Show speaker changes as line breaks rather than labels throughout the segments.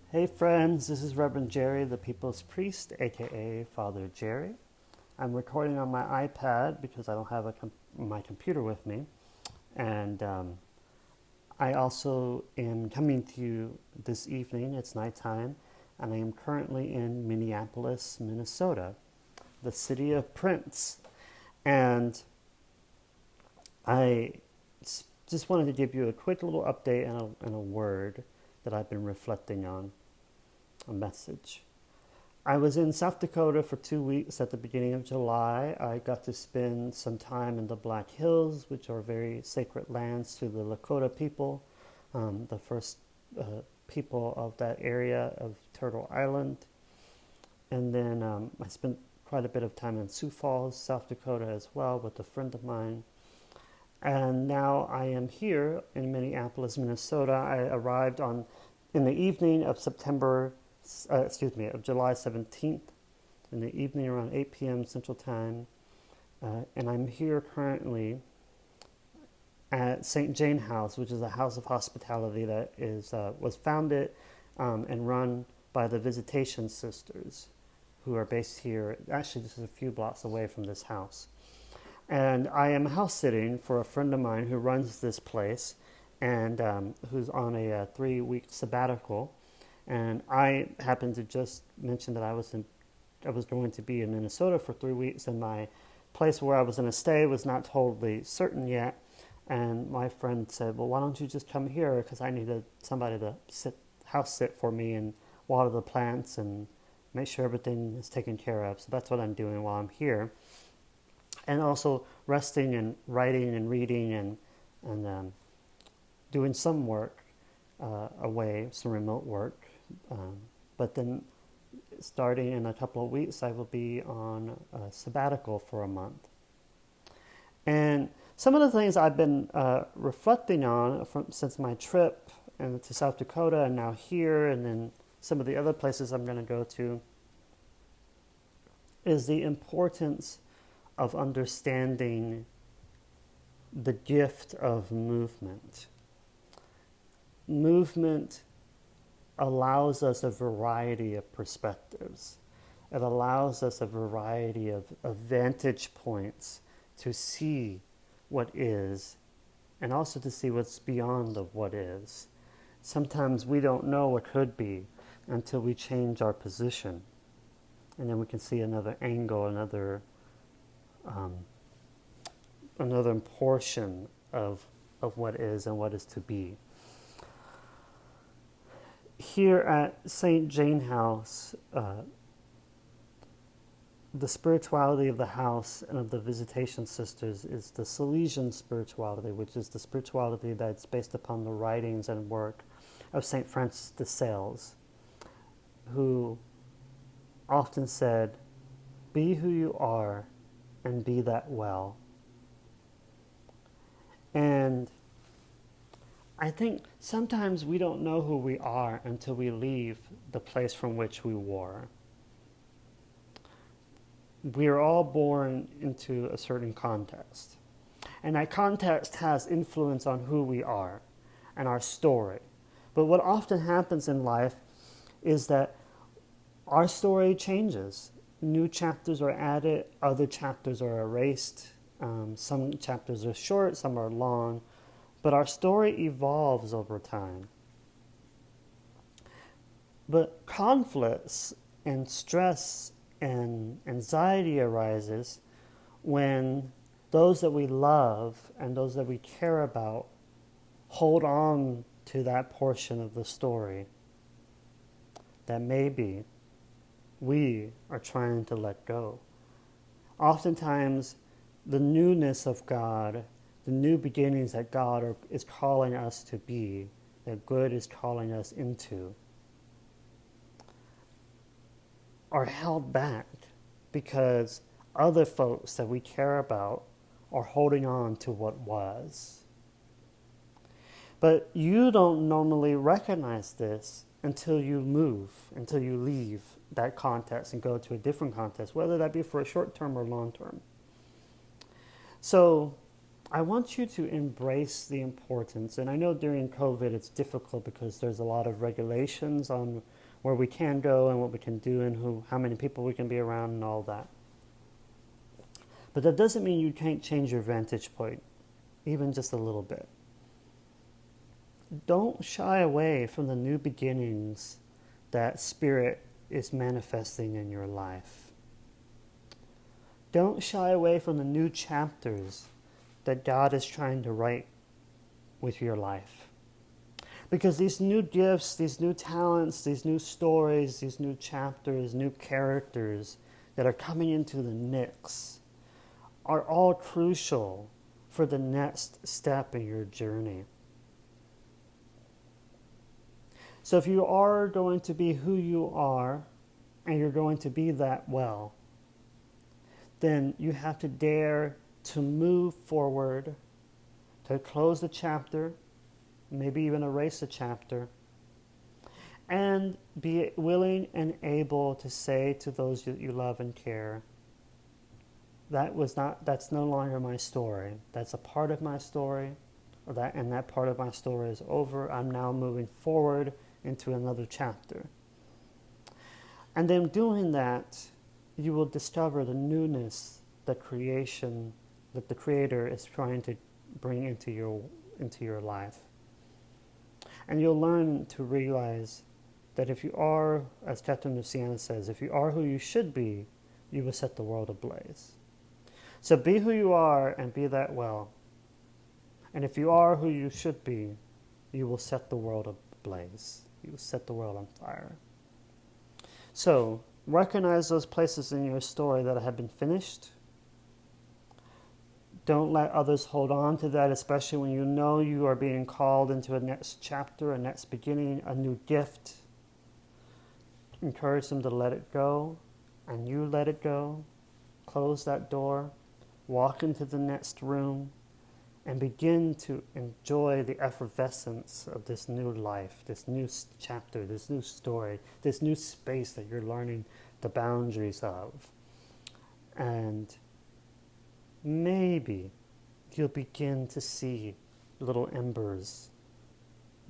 Hey friends, this is Reverend Jerry, the People's Priest, aka Father Jerry. I'm recording on my iPad because I don't have my computer with me, and I also am coming to you this evening. It's nighttime, and I am currently in Minneapolis, Minnesota, the city of Prince. And I just wanted to give you a quick little update and a word that I've been reflecting on, a message. I was in South Dakota for 2 weeks at the beginning of July. I got to spend some time in the Black Hills, which are very sacred lands to the Lakota people, the first people of that area of Turtle Island. And then I spent quite a bit of time in Sioux Falls, South Dakota as well with a friend of mine. And now I am here in Minneapolis, Minnesota. I arrived in the evening of July 17th, in the evening around 8 p.m. Central Time. And I'm here currently at St. Jane House, which is a house of hospitality that was founded and run by the Visitation Sisters, who are based here. Actually, this is a few blocks away from this house. And I am house sitting for a friend of mine who runs this place and who's on a 3-week sabbatical. And I happened to just mention that I was going to be in Minnesota for 3 weeks, and my place where I was going to stay was not totally certain yet. And my friend said, "Well, why don't you just come here? Because I needed somebody to house sit for me and water the plants and make sure everything is taken care of." So that's what I'm doing while I'm here, and also resting and writing and reading and doing some work away, some remote work. But then starting in a couple of weeks, I will be on a sabbatical for a month. And some of the things I've been reflecting on since my trip to South Dakota and now here, and then some of the other places I'm going to go to, is the importance of understanding the gift of movement. Movement allows us a variety of perspectives. It allows us a variety of vantage points to see what is, and also to see what's beyond of what is. Sometimes we don't know what could be until we change our position, and then we can see another angle, another portion of what is and what is to be. Here at St. Jane House, the spirituality of the house and of the Visitation Sisters is the Salesian spirituality, which is the spirituality that's based upon the writings and work of St. Francis de Sales, who often said, "Be who you are and be that well." And I think sometimes we don't know who we are until we leave the place from which we were. We are all born into a certain context, and that context has influence on who we are and our story. But what often happens in life is that our story changes. New chapters are added, other chapters are erased. Some chapters are short, some are long, but our story evolves over time. But conflicts and stress and anxiety arises when those that we love and those that we care about hold on to that portion of the story that maybe we are trying to let go. Oftentimes, the newness of God, the new beginnings that God is calling us to be, that good is calling us into, are held back because other folks that we care about are holding on to what was. But you don't normally recognize this until you move, until you leave that context and go to a different context, whether that be for a short term or long term. So I want you to embrace the importance, and I know during COVID it's difficult because there's a lot of regulations on where we can go and what we can do and how many people we can be around and all that. But that doesn't mean you can't change your vantage point, even just a little bit. Don't shy away from the new beginnings that Spirit is manifesting in your life. Don't shy away from the new chapters that God is trying to write with your life. Because these new gifts, these new talents, these new stories, these new chapters, new characters that are coming into the mix are all crucial for the next step in your journey. So if you are going to be who you are, and you're going to be that well, then you have to dare to move forward, to close the chapter, maybe even erase the chapter, and be willing and able to say to those that you love and care, that's no longer my story. That's a part of my story, and that part of my story is over. I'm now moving forward into another chapter. And then doing that, you will discover the newness, the creation that the Creator is trying to bring into your life. And you'll learn to realize that if you are, as Captain Luciana says, if you are who you should be, you will set the world ablaze. So be who you are and be that well. And if you are who you should be, you will set the world ablaze. You will set the world on fire. So recognize those places in your story that have been finished. Don't let others hold on to that, especially when you know you are being called into a next chapter, a next beginning, a new gift. Encourage them to let it go, and you let it go. Close that door, walk into the next room, and begin to enjoy the effervescence of this new life, this new chapter, this new story, this new space that you're learning the boundaries of. And maybe you'll begin to see little embers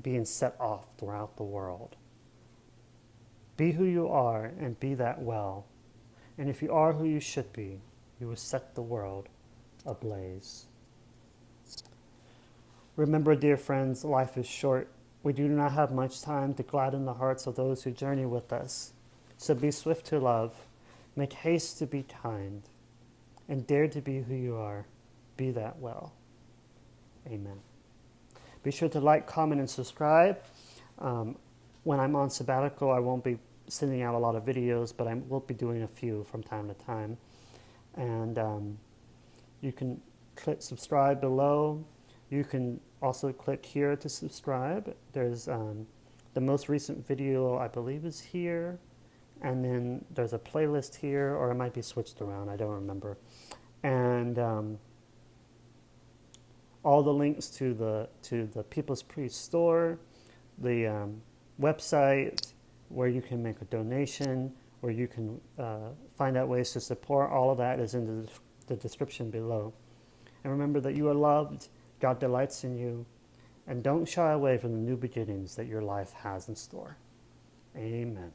being set off throughout the world. Be who you are and be that well. And if you are who you should be, you will set the world ablaze. Remember, dear friends, life is short. We do not have much time to gladden the hearts of those who journey with us. So be swift to love, make haste to be kind, and dare to be who you are. Be that well. Amen. Be sure to like, comment, and subscribe. When I'm on sabbatical, I won't be sending out a lot of videos, but I will be doing a few from time to time. And you can click subscribe below. You can also click here to subscribe. There's the most recent video, I believe, is here. And then there's a playlist here, or it might be switched around. I don't remember. And all the links to the People's Priest store, the website where you can make a donation, where you can find out ways to support, all of that is in the description below. And remember that you are loved, God delights in you, and don't shy away from the new beginnings that your life has in store. Amen.